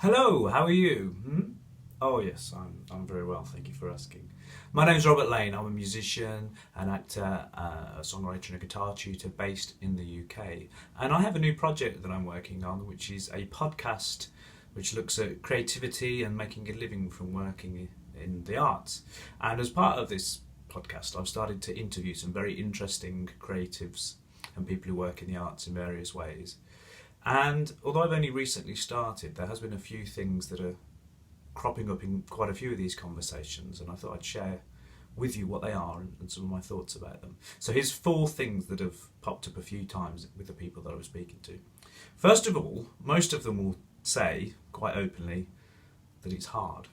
Hello, how are you? Oh yes, I'm very well, thank you for asking. My name's Robert Lane. I'm a musician, an actor, a songwriter and a guitar tutor based in the UK. And I have a new project that I'm working on, which is a podcast which looks at creativity and making a living from working in the arts. And as part of this podcast, I've started to interview some very interesting creatives and people who work in the arts in various ways. And although I've only recently started, there has been a few things that are cropping up in quite a few of these conversations, and I thought I'd share with you what they are and some of my thoughts about them. So here's four things that have popped up a few times with the people that I was speaking to. First of all, most of them will say, quite openly, that it's hard.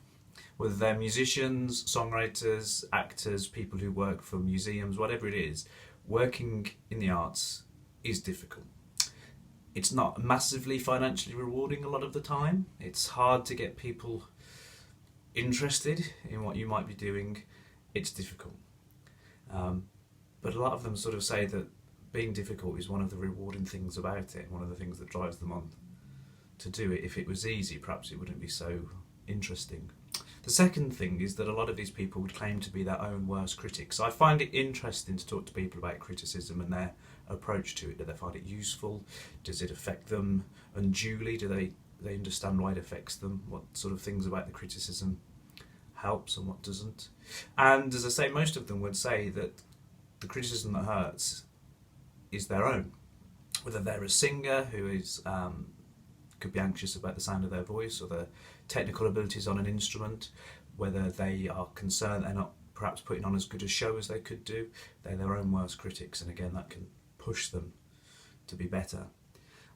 Whether they're musicians, songwriters, actors, people who work for museums, whatever it is, working in the arts is difficult. It's not massively financially rewarding a lot of the time. It's hard to get people interested in what you might be doing. It's difficult. But a lot of them sort of say that being difficult is one of the rewarding things about it, one of the things that drives them on to do it. If it was easy, perhaps it wouldn't be so interesting. The second thing is that a lot of these people would claim to be their own worst critics. I find it interesting to talk to people about criticism and their approach to it. Do they find it useful? Does it affect them unduly? Do they understand why it affects them? What sort of things about the criticism helps and what doesn't? And as I say, most of them would say that the criticism that hurts is their own. Whether they're a singer who is could be anxious about the sound of their voice or their technical abilities on an instrument, whether they are concerned they're not perhaps putting on as good a show as they could do, they're their own worst critics, and again that can push them to be better.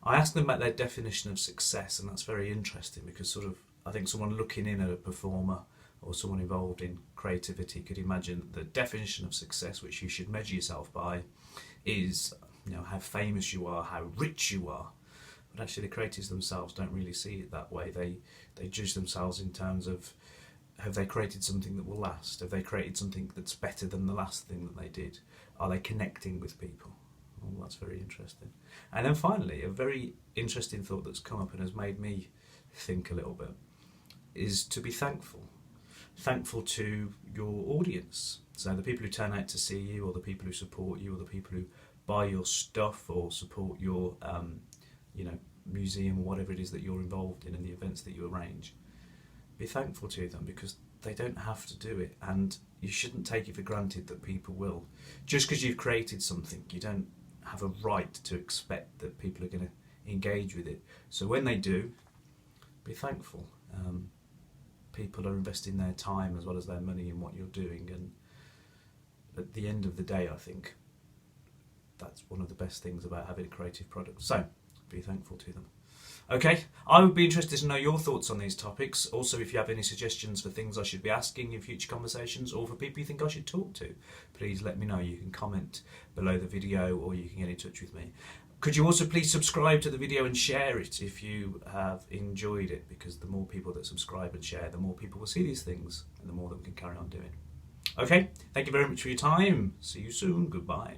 I asked them about their definition of success, and that's very interesting because sort of I think someone looking in at a performer or someone involved in creativity could imagine that the definition of success, which you should measure yourself by, is how famous you are, how rich you are. But actually the creatives themselves don't really see it that way. They judge themselves in terms of, have they created something that will last? Have they created something that's better than the last thing that they did? Are they connecting with people? Oh, that's very interesting. And then finally, a very interesting thought that's come up and has made me think a little bit is to be thankful. Thankful to your audience. So the people who turn out to see you, or the people who support you, or the people who buy your stuff or support your museum or whatever it is that you're involved in and the events that you arrange. Be thankful to them because they don't have to do it, and you shouldn't take it for granted that people will. Just because you've created something, you don't have a right to expect that people are going to engage with it. So when they do, be thankful. People are investing their time as well as their money in what you're doing, and at the end of the day, I think that's one of the best things about having a creative product. So be thankful to them. Okay, I would be interested to know your thoughts on these topics. Also, if you have any suggestions for things I should be asking in future conversations, or for people you think I should talk to, please let me know. You can comment below the video, or you can get in touch with me. Could you also please subscribe to the video and share it if you have enjoyed it, because the more people that subscribe and share, the more people will see these things and the more that we can carry on doing. Okay, thank you very much for your time. See you soon. Goodbye.